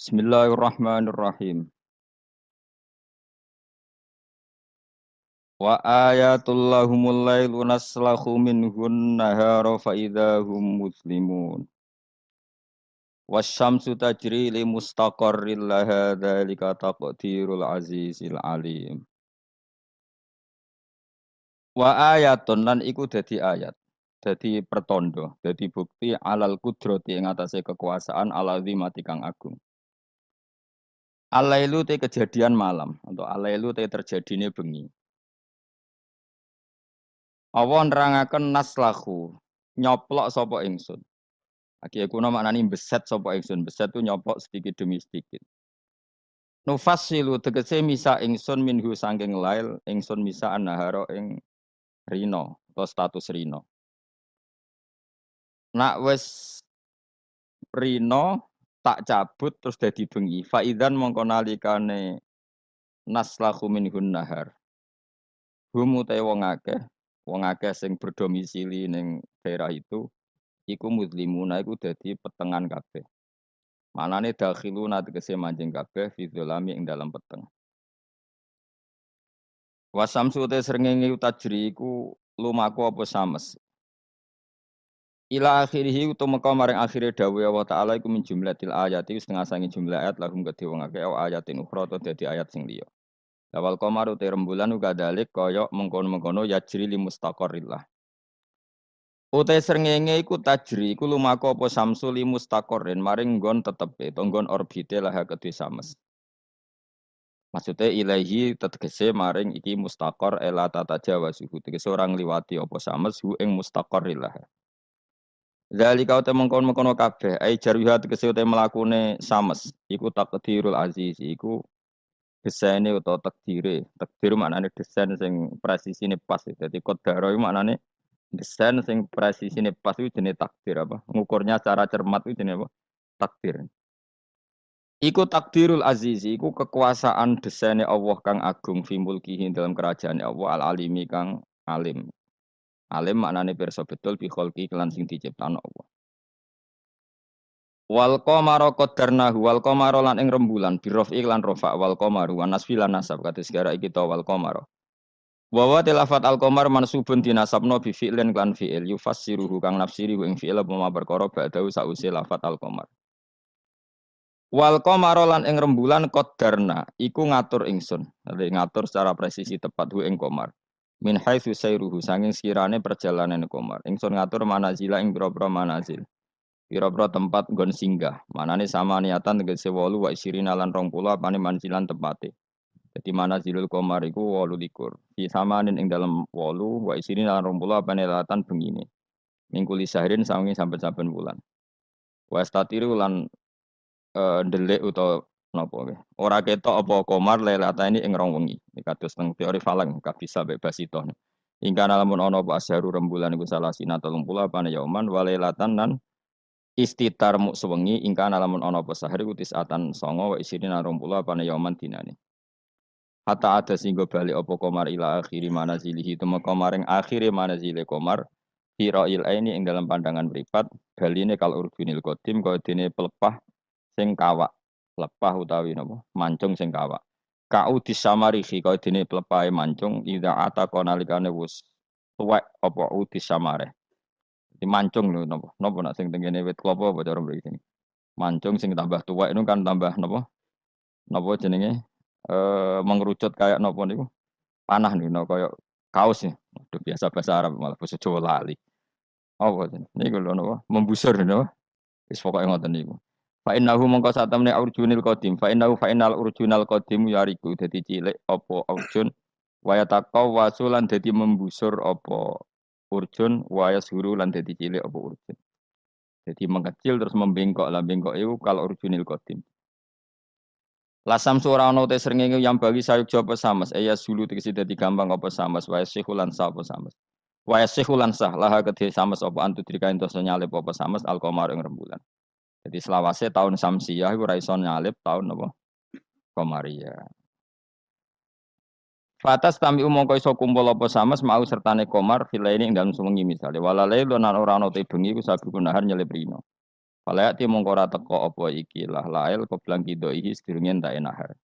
Bismillahirrahmanirrahim. Wa ayatul lahumul lailu naslahu minhun nahara fa idahum muslimun. Wasyamsu tajri li mustaqarril laha dzalika taqdirul azizil alim. Wa ayatun lan iku dadi ayat. Dadi pertondo, dadi bukti alal kudrati ing atase kekuasaan alazimati kang agung. Alailu te kejadian malam atau alailu te terjadine bengi. Allah nerangaken naslahu nyoplok sapa ingsun. Aki kuno maknani beset sapa ingsun. Beset tu nyoplok sedikit demi sedikit. Nufassilu tegese misa ingsun minhu sangking lail ingsun misa annahara ing rino atau status rino. Nak wis rino tak cabut terus dadi bengi. Faidan mongko nalikane naslahu minhun nahar. Hum utai wong akeh sing berdomisili ning daerah itu iku muslimuna iku dadi petengan kabeh. Manane dakhiluna tegese manjing kabeh fi dzulami ing dalam peteng. Wasamsu te srengenge tajri iku lumaku apa sames. Ila akhirih utumeka maring akhire dawuh Allah taala iku min jumlatil ayati setengah sangi jumlah ayat lahum kedhe wong akeh ayatin ukhra to dadi ayat sing liya. Lawal qamaru te rembulan uga dalik kaya mengkono-mengkono yajri li mustaqarrillah. Utai srengenge iku tajri iku lumaku apa samsu li mustaqarrin maring nggon tetepe to nggon orbite lah kedhe sames. Maksudnya ilahi tegese maring iki mustaqor ela tata jawa suhu tegese orang liwati apa sames hu ing mustaqorilah. Zalika uta mengkon-mengkono kabeh ai jarwiha tegese uta mlakune sames iku takdirul aziz iku desaine utawa takdire. Takdir maknane desain sing presisine pas. Dadi qadara iku maknane desain sing presisine pas iku jenenge takdir apa? Ngukurnya secara cermat iku jenenge apa? Takdir. Iku takdirul azizi, iku kekuasaan desainnya Allah kang agung fi mulkihi dalam kerajaan Allah al alimi kang alim. Alim maknane pirsa betul bi kholqi kelan sing diciptakno Allah. Wal qamara qaddarnahu wal qamara lan ing rembulan bi rafi lan rafa wal qamaru wan nasfi lan nasab kados gara iki ta wal qamara. Wa wa tilafat al qamar mansubun dinasabno bi fi'lin lan fi'il yufassiruhu kang nafsiri ing fi'il apa perkara ba'dahu sause lafat al qamar. Wal qamara lan ing rembulan qadarna iku ngatur ingsun. Dadi ngatur secara presisi tepat hu ing qamar. Min haitsu sayruhu sanging sekirane perjalanan qamar. Ingsun ngatur manazila ing pira-pira manazil. Pira-pira tempat nggon singgah. Manane sama niatan tegese 8 wa isirina lan 20 apane manzilan tempate. Dadi manazilul qamar iku 28. Di samanin ing dalem 8 wa isirina lan 20 apane latan bengine. Mingkuli sahrin sanging saben-saben bulan. Wa statiru lan ndelik utawa napa nggih. Ora ketok apa komar lelata ini ing rong wengi. Iki kados teng teori falang kabisa bebas itu. Hingga lamun ana apa asharu rembulan iku salah sina 30 apa yauman walelatan lan istitar mu sewengi ingka lamun ana apa sahar iku tisatan 9 wa isirina 20 apa yauman dinane. Hatta ada singgo bali apa komar ila akhiri manazilihi tumeka maring akhire manazile komar Hirail ini ing dalam pandangan privat baline kal urjunil qadim kaya dene pelepah sing kawak lepah utawi napa mancung sing kawak kau disamarihi kaya dene plepahe mancung ida ata nalikane wis tuwek apa udisamare di mancung lho napa nak sing tengene wit klapa apa cara mriki mancung sing tambah tuwek itu kan tambah napa jenenge mengerucut kayak napa niku panah niku kaya kaos ya udah biasa bahasa Arab malah basa Jawa lali apa niku lho napa membusur napa wis pokoke ngoten niku. Fa innahu mongko satemene urjunil qadim fa innahu fa innal urjunal qadim yariku dadi cilik apa urjun waya taqaw wasulan dadi membusur apa urjun waya suru lan dadi cilik apa urjun. Jadi mengecil terus membengkok lah bengkok itu kalau urjunil qadim. Lasam sura ana te srengenge yang bagi sayuk japa samas ya sulu tegese dadi gampang apa samas waya sihulan sa apa samas. Waya sihulan sah laha kedhe samas apa antu drikain dosa nyalip apa samas alqamar ing rembulan. Jadi selawase tahun Samsiyah iku ra iso nyalip tahun apa? Komariah. Fatas tami mongko iso kumpul apa samas mau sertane komar filaini ing dalem suwengi misale. Walalai lan ora ana te bengi ku sabi kunahar nyelip rino. Falayati mongkora teko apa iki lah lail koblang kido iki sedurunge entek nahar.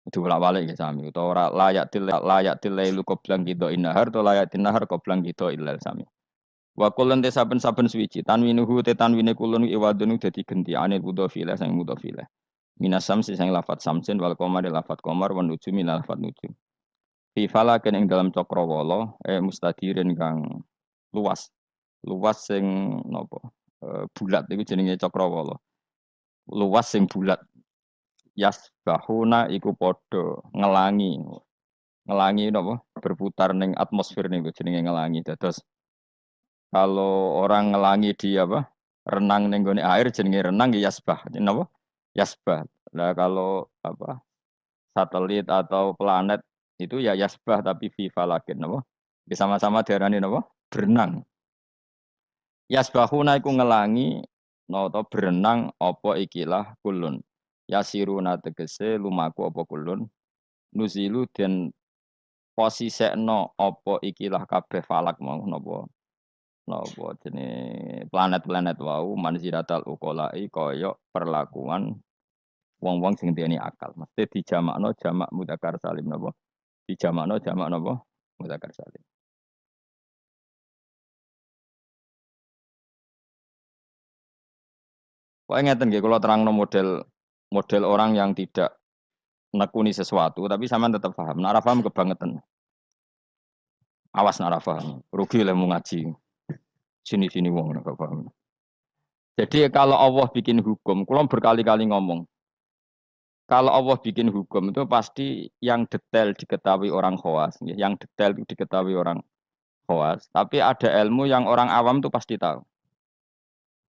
Itu bolak-balik ya sami utawa ora layak til lailu koblang kido nahar to layak nahar koblang kido ilal sami. Wa kulun te saben-saben suwiji tanwinuhu te tanwine kulun iwadun dadi genti anil mudhofile sang mudhofile. Minas samsi sang lafat samsin wal qamari lafat qamar wan nujumi lafat nujum. Fi falakin ing dalam cakrawala mustadirin kang luas. Luas sing napa? Bulat iku jenenge cakrawala. Luas sing bulat. Yasbahuna iku padha ngelangi. Ngelangi napa? Berputar ning atmosfer niku jenenge ngelangi. Dados kalau orang ngelangi di apa? Renang ning gone air jenenge renang ya yasbah. Napa? Yasbah. Lah kalau apa? Satelit atau planet itu ya yasbah tapi fi falakin napa? Sama-sama diarani napa? Berenang. Yasbahuna iku ngelangi nata berenang apa ikilah kulun. Yasiruna tegese lumaku apa kulun. Nuzilu den posisekno apa ikilah kabeh falak mau napa napa jenenge planet-planet wau manziratal uqolai kaya perlakuan wong-wong sing duweni akal. Mesti dijamakno jamak mudzakkar salim napa? Dijamakno jamak napa? Mudzakkar salim. Kok ngeten nggih kula terangno model orang yang tidak nekuni sesuatu tapi sampean tetap paham. Nek ora paham kebangetan. Awas nek ora paham. Rugi lemu ngaji. Sini-sini wong nek gak paham. Jadi kalau Allah bikin hukum, kula berkali-kali ngomong, kalau Allah bikin hukum itu pasti yang detail diketahui orang khawas, yang detail itu diketahui orang khawas. Tapi ada ilmu yang orang awam itu pasti tahu.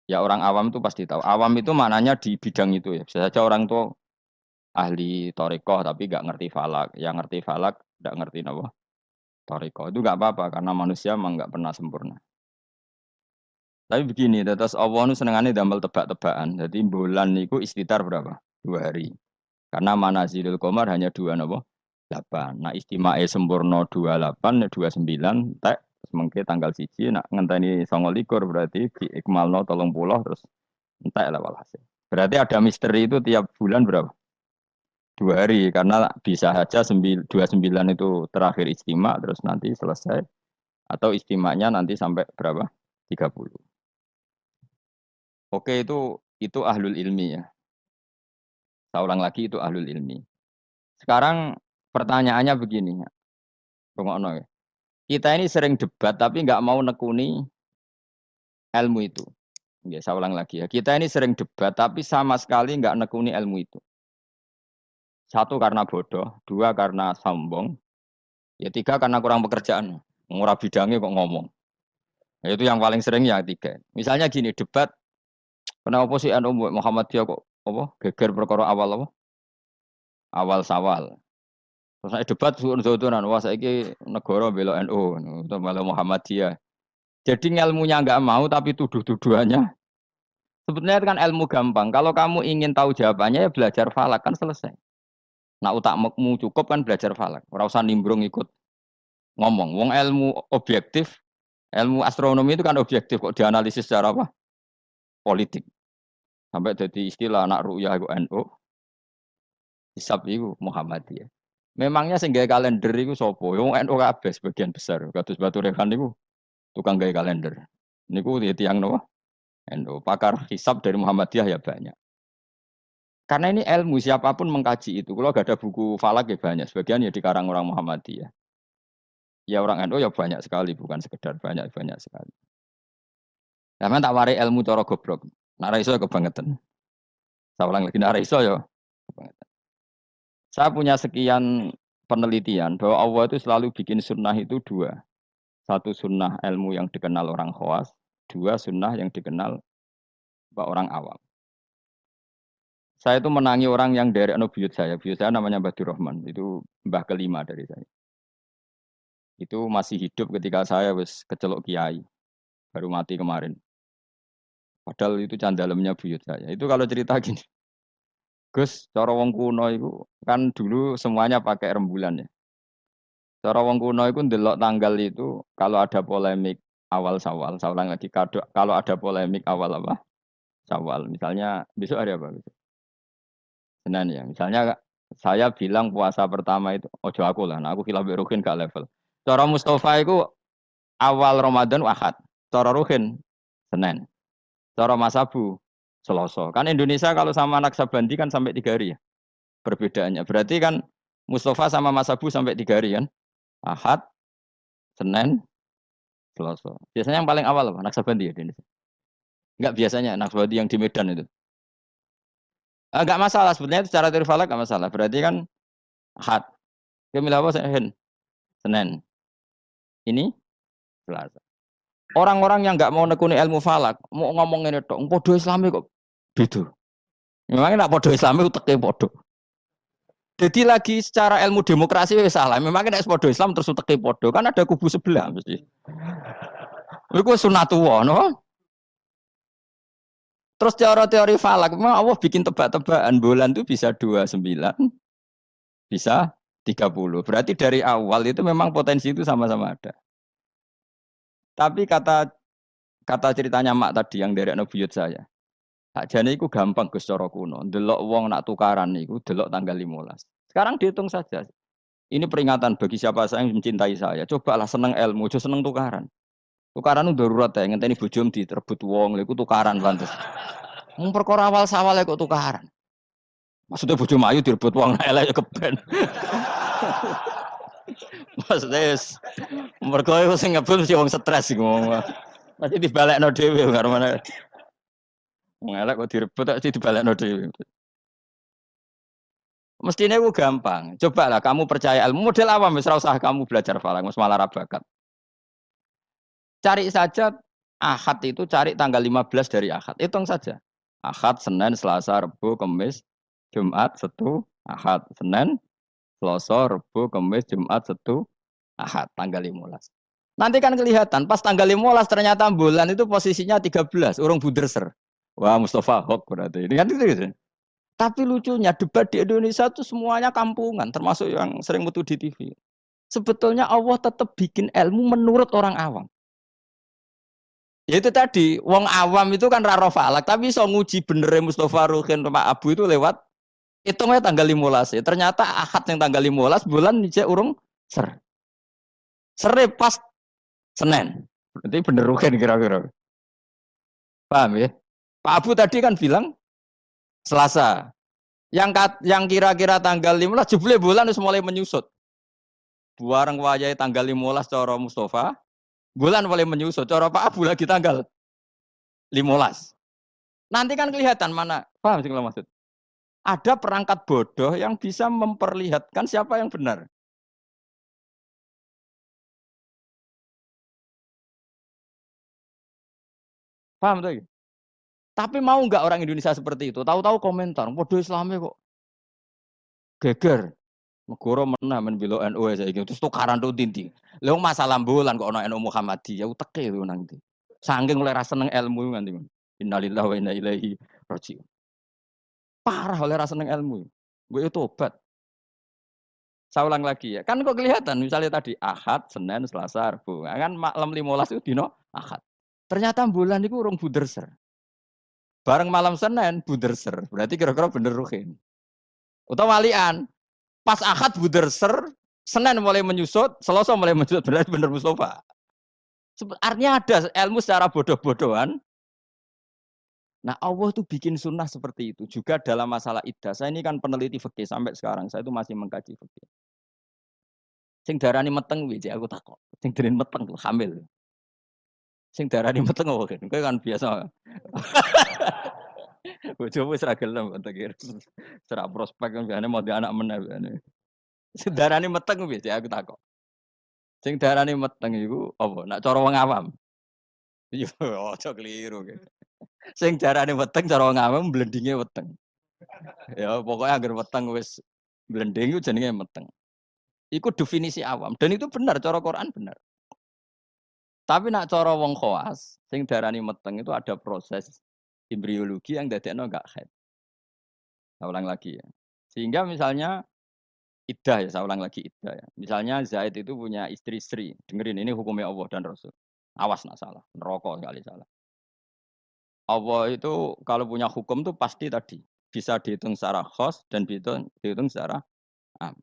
Ya orang awam itu pasti tahu. Awam itu maknanya di bidang itu ya. Bisa saja orang tua ahli torikoh tapi nggak ngerti falak. Yang ngerti falak nggak ngerti apa torikoh. Itu nggak apa-apa karena manusia memang nggak pernah sempurna. Tapi begini, terus Allah itu senengannya damel tebak-tebakan. Jadi bulan itu istitar berapa? 2 hari. Karena manazilul qamar hanya 2 8. Nah istimai sempurna 28, 29, tek semengke tanggal siji, nak ngenteni 29 berarti di ikmalno 30 terus entek lah walhasil. Berarti ada misteri itu tiap bulan berapa? 2 hari karena bisa saja 29 itu terakhir istimak terus nanti selesai atau istimanya nanti sampai berapa? 30. Oke itu ahlul ilmi ya. Saya ulang lagi itu ahlul ilmi. Sekarang pertanyaannya begini, rungokno ya. Kita ini sering debat tapi nggak mau nekuni ilmu itu. Ya, saya ulang lagi ya. Kita ini sering debat tapi sama sekali nggak nekuni ilmu itu. Satu karena bodoh, dua karena sombong, ya tiga karena kurang pekerjaan. Ngurah bidangnya kok ngomong. Ya, itu yang paling sering ya tiga. Misalnya gini debat, kenapa sih NU Muhammadiyah kok apa geger perkara awal apa? Awal sawal. Terus saya debat suun-suunan, wah saiki negara bela NU, atau bela Muhammadiyah. Jadi ilmunya nggak mau tapi tuduh-tuduhannya. Sebetulnya itu kan ilmu gampang. Kalau kamu ingin tahu jawabannya ya belajar falak kan selesai. Nah utakmu cukup kan belajar falak. Ora usah nimbrung ikut ngomong. Wong ilmu objektif, ilmu astronomi itu kan objektif kok dianalisis secara apa? Politik. Sampai jadi istilah anak ru'yah itu NU, hisab itu Muhammadiyah. Memangnya sing gawe kalender iku sapa? Wong NU kabeh sebagian besar. Kados Batu Rehan niku tukang gawe kalender. Niku tiyang napa? NU. Pakar hisab dari Muhammadiyah ya banyak. Karena ini ilmu siapapun mengkaji itu. Kalau gak ada buku falak ya banyak. Sebagian ya dikarang orang Muhammadiyah. Ya orang NU ya banyak sekali, bukan sekedar banyak sekali. Karena tak warai ilmu cara goblok. Nara iso kebangetan. Saya ulang lagi nara iso ya kebangetan. Saya punya sekian penelitian bahwa Allah itu selalu bikin sunnah itu dua. Satu sunnah ilmu yang dikenal orang khawas, dua sunnah yang dikenal orang awam. Saya itu menangi orang yang dari buyut saya. Buyut saya namanya Badur Rahman. Itu mbah kelima dari saya. Itu masih hidup ketika saya wis kecelok kiai. Baru mati kemarin. Padahal itu candalemnya buyut saya. Itu kalau cerita gini. Gus, cara wong kuno itu kan dulu semuanya pakai rembulan ya. Cara wong kuno itu ndelok tanggal itu kalau ada polemik awal sawal. Saya ulang lagi, kalau ada polemik awal apa? Syawal. Misalnya besok hari apa? Besok? Senin ya. Misalnya saya bilang puasa pertama itu ojo aku lah. Nah, aku khilaf mbek Ruhin gak level. Cara Mustafa itu awal Ramadan Ahad. Cara Ruhin Senin. Cara Mas Abu Selasa. Kan Indonesia kalau sama anak Sabandi kan sampai 3 hari ya perbedaannya. Berarti kan Mustafa sama Mas Abu sampai 3 hari kan. Ahad, Senin, Selasa. Biasanya yang paling awal apa? Anak Sabandi ya di Indonesia. Enggak biasanya anak Sabandi yang di Medan itu. Enggak masalah sebetulnya itu secara teori falak enggak masalah. Berarti kan Ahad. Dia milih apa? Senin. Ini Selasa. Orang-orang yang nggak mau nekuni ilmu falak, mau ngomong ini tok, podo Islami kok beda. Memangnya nak podo Islami uteke podo. Jadi lagi secara ilmu demokrasi wis salah. Memangnya nek podo Islam terus uteke podo, kan ada kubu sebelah mesti. Iku sunatullah, no? Terus teori falak, memang Allah bikin tebak-tebakan bulan itu bisa 29, bisa 30. Berarti dari awal itu memang potensi itu sama-sama ada. Tapi kata ceritanya mak tadi yang dari Nabiyut saya. Sakjane iku gampang Gus cara kuno. Delok wong nak tukaran niku delok tanggal 15. Sekarang dihitung saja. Ini peringatan bagi siapa saya yang mencintai saya. Cobalah seneng ilmu, aja seneng tukaran. Tukaran itu darurat ya, ngenteni bojom direbut wong, lha iku tukaran pantes. Wong perkara awal sawal kok tukaran. Maksudnya bojo ayu direbut wong elek ya keben. Maksudnya mergo iku sing ngebut mesti wong stres iku ngomong. Pasti dibalekno dhewe karo mana. Wong elek kok direbut tak dibalekno dhewe. Mestinya itu gampang. Cobalah kamu percaya ilmu model awam, wis usah kamu belajar falak, wis malah ra bakat. Cari saja Ahad itu cari tanggal 15 dari Ahad. Hitung saja. Ahad, Senin, Selasa, Rabu, Kamis, Jumat, Sabtu, Ahad, Senin, Selasa, Rabu, Kamis, Jumat, Sabtu, Ahad, tanggal 15. Nanti kan kelihatan pas tanggal 15 ternyata bulan itu posisinya 13, urung buderser. Wah, Mustafa Hok berarti. Ini kan itu gitu. Tapi lucunya debat di Indonesia itu semuanya kampungan, termasuk yang sering mutu di TV. Sebetulnya Allah tetap bikin ilmu menurut orang awam. Ya itu tadi, wong awam itu kan raro falak, tapi so nguji benernya Mustafa Ruhin Pak Abu itu lewat hitungnya tanggal 15 ya. Ternyata Ahad yang tanggal 15 bulan nijak urung ser. Sere pas Senin. Berarti bener Ruhin kira-kira. Paham ya? Pak Abu tadi kan bilang Selasa. Yang kira-kira tanggal 15 jebule bulan harus mulai menyusut. Buareng wayahe tanggal 15 cara Mustafa, bulan mulai menyusut. Cara Pak Abu lagi tanggal 15. Nanti kan kelihatan mana, paham sih kalau maksud? Ada perangkat bodoh yang bisa memperlihatkan siapa yang benar. Paham tuh? Tapi mau nggak orang Indonesia seperti itu? Tahu-tahu komentar, bodoh Islamnya kok geger. Negara menah men belo NU saiki terus tukaran tuh tinti. Lha masalah bulan kok ana NU Muhammadiyah uteke lho nang ndi. Saking oleh ra seneng ilmu nganti. Innalillahi wa inna ilaihi raji'un. Parah oleh ra seneng ilmu. Gue tobat. Saya ulang lagi ya. Kan kok kelihatan misalnya tadi Ahad, Senin, Selasa, Rabu. Kan malam 15 itu dino Ahad. Ternyata bulan itu urung buderser. Bareng malam Senin buderser. Berarti kira-kira bener Ruhin. Utawa walian. Pas Ahad buderser, Senin mulai menyusut, Selasa mulai menyusut. Berarti bener Mustafa. Artinya ada ilmu secara bodoh-bodohan. Nah Allah tuh bikin sunnah seperti itu. Juga dalam masalah iddah. Saya ini kan peneliti fikih sampai sekarang. Saya itu masih mengkaji fikih. Sing darani meteng kuwi aku takok. Sing darani meteng tuh hamil. Sing darani meteng kok kowe kan biasa. Bojomu wis ra gelem tak kira. Serak prospek kan biasane mau di anak meneh biasane. Sing darani meteng kuwi aku takok. Sing darani meteng iku apa? Nak cara wong awam. Iya, aja keliru. Sing darani meteng cara wong awam blendinge weteng. Ya pokoknya agar weteng wis blending iku jenenge meteng. Iku definisi awam dan itu benar cara Quran benar. Tapi nak cara wong khawas, sing darani meteng itu ada proses embriologi yang dadekno enggak haid. Saya ulang lagi ya. Sehingga misalnya iddah ya, saya ulang lagi iddah ya. Misalnya Zaid itu punya istri Sri. Dengerin ini hukumnya Allah dan Rasul. Awas nak salah, neraka sekali salah. Allah itu kalau punya hukum tuh pasti tadi, bisa dihitung secara khos dan dihitung secara am.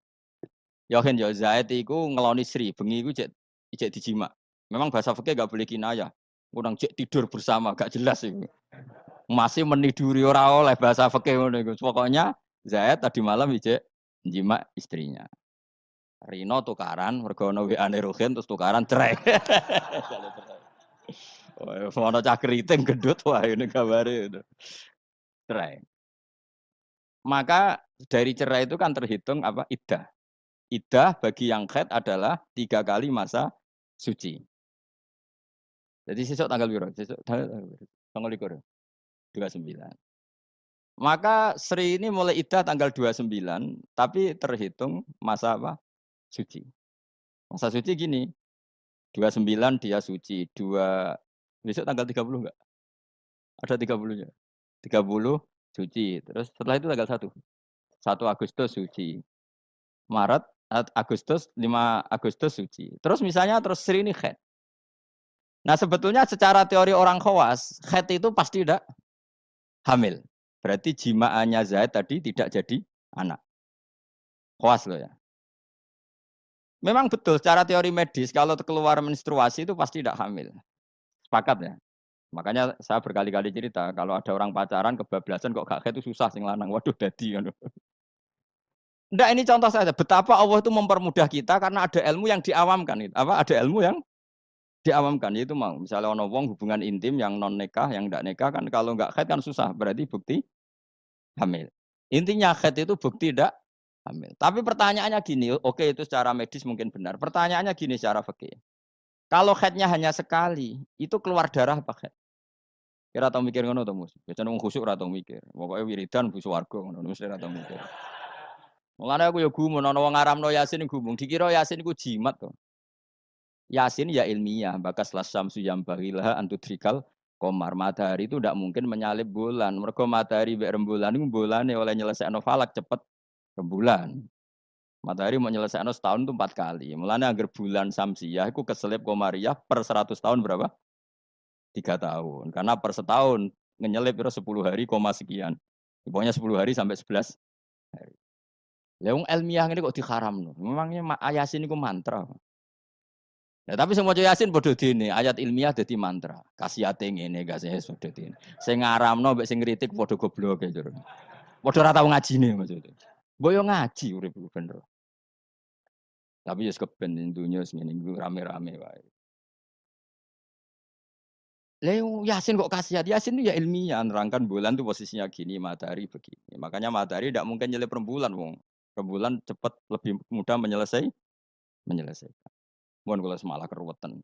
Yakin ya Zaid iku ngeloni Sri, bengi iku cek dijima. Memang bahasa fikih gak boleh kinayah. Kurang cek tidur bersama, gak jelas itu. Masih meniduri ora oleh bahasa fikih ngono iku. Pokoknya Zaid tadi malam ijek jima istrinya. Rino tukaran, mergo ono WA-ne Ruhin terus tukaran cerai. Oh, ono cah keriting gendut wah ini gambare itu. Cerai. Maka dari cerai itu kan terhitung apa? Iddah. Iddah bagi yang haid adalah 3 kali masa suci. Jadi sesuk tanggal piro? Sesuk tanggal 29. Maka Sri ini mulai iddah tanggal 29, tapi terhitung masa apa? Suci. Masa suci gini, 29 dia suci, besok tanggal 30 enggak? Ada 30-nya. 30 suci. Terus setelah itu tanggal 1. 1 Agustus suci. Maret, Agustus, 5 Agustus suci. Terus misalnya terus Sri ini haid. Nah sebetulnya secara teori orang khawas, haid itu pasti tidak hamil. Berarti jimaannya Zaid tadi tidak jadi anak. Khawas loh ya. Memang betul secara teori medis kalau keluar menstruasi itu pasti tidak hamil. Sepakat ya. Makanya saya berkali-kali cerita kalau ada orang pacaran kebablasan kok gak haid itu susah sing lanang. Waduh dadi ngono. Enggak, ini contoh saja betapa Allah itu mempermudah kita karena ada ilmu yang diawamkan. Apa ada ilmu yang diawamkan yaitu mau misalnya ono wong hubungan intim yang non nikah yang ndak nikah kan kalau nggak haid kan susah berarti bukti hamil. Intinya haid itu bukti tidak hamil. Tapi pertanyaannya gini, oke itu secara medis mungkin benar. Pertanyaannya gini secara fikih. Kalau haidnya hanya sekali, itu keluar darah apa haid? Kira tau mikir ngono to, Mus? Biasane wong khusuk ora tau mikir. Pokoke wiridan bu swarga ngono mesti ora tau mikir. Mulane aku ya gumun ana wong ngaramno Yasin gumung, dikira Yasin iku jimat to. Yasin ya ilmiah, bakas lasyamsu yambaghilaha antudrikal komar. Matahari itu tidak mungkin menyalip bulan. Mergo matahari mbek rembulan iku bulane oleh nyelesaikno falak cepet rembulan. Matahari mau nyelesaikno setahun itu 4 kali. Mulane angger bulan samsiah iku keselip komariah per 100 tahun berapa? 3 tahun. Karena per setahun ngenyelip itu 10 hari koma sekian. Pokoknya 10 hari sampai 11 hari. Lah wong ilmiah ngene kok diharamno. Memangnya Yasin iku mantra. Ya, tapi semua Yasin bodoh dene, ayat ilmiah dadi mantra. Kasihate ngene gak sih bodoh dene. Sing ngaramno mbek sing ngritik padha goblok e jare. Padha ora tau ngajine maksudnya. Mbok yo ngaji urip bener. Tapi ya keben dunya ngene iku rame-rame wae. Leo Yasin kok kasihat? Yasin itu ya ilmiah nerangkan bulan tuh posisinya gini, matahari begini. Makanya matahari tidak mungkin nyelip rembulan, wong. Rembulan cepat lebih mudah menyelesaikan. Mohon kalau semalah keruwetan.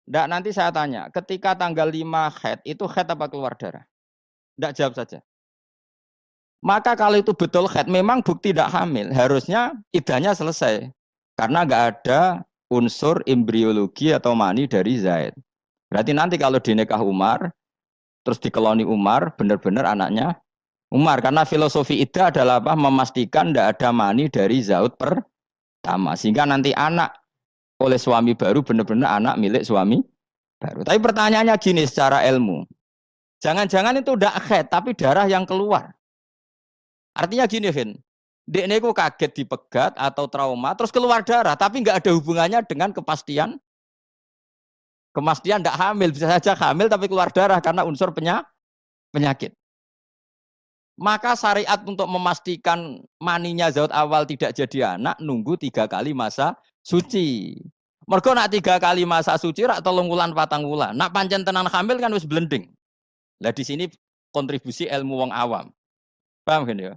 Ndak nanti saya tanya, ketika tanggal 5 haid, itu haid apa keluar darah? Ndak jawab saja. Maka kalau itu betul haid, memang bukti tidak hamil. Harusnya idahnya selesai. Karena nggak ada unsur embriologi atau mani dari Zaid. Berarti nanti kalau di nikah Umar, terus dikeloni Umar, benar-benar anaknya Umar. Karena filosofi iddah adalah apa? Memastikan tidak ada mani dari Zaud pertama. Sehingga nanti anak oleh suami baru benar-benar anak milik suami baru. Tapi pertanyaannya gini secara ilmu. Jangan-jangan itu tidak haid, tapi darah yang keluar. Artinya gini, Vin. Dek niku kaget dipegat atau trauma, terus keluar darah, tapi nggak ada hubungannya dengan kepastian. Kemastian tidak hamil, bisa saja hamil tapi keluar darah karena unsur penyakit. Maka syariat untuk memastikan maninya zat awal tidak jadi anak, nunggu 3 kali masa suci. Mergo nak 3 kali masa suci rak 3 wulan 4 wulan. Nak pancen tenan hamil kan wis blending. Lah di sini kontribusi ilmu wong awam. Paham kan ya?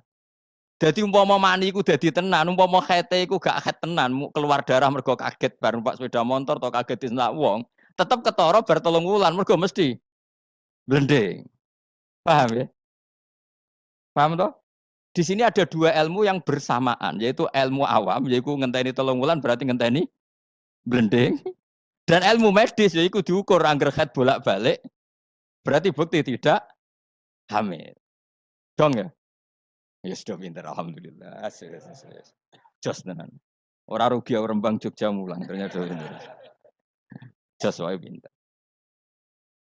Jadi umpama mani iku dadi tenan, umpama khete iku gak khet tenan, keluar darah mergo kaget bar numpak sepeda motor atau kaget disentak wong, tetep ketara bar 3 wulan mergo mesti blending. Paham ya? Paham toh? Di sini ada 2 ilmu yang bersamaan, yaitu ilmu awam, yaitu ngenteni 3 wulan berarti ngenteni blending, dan ilmu medis yaitu diukur angger khet bolak-balik, berarti bukti tidak hamil. Dong ya? Ya sudah pinter, alhamdulillah. Jos tenan. Ora rugi Rembang Jogja mulang ternyata. Jos wae pinter.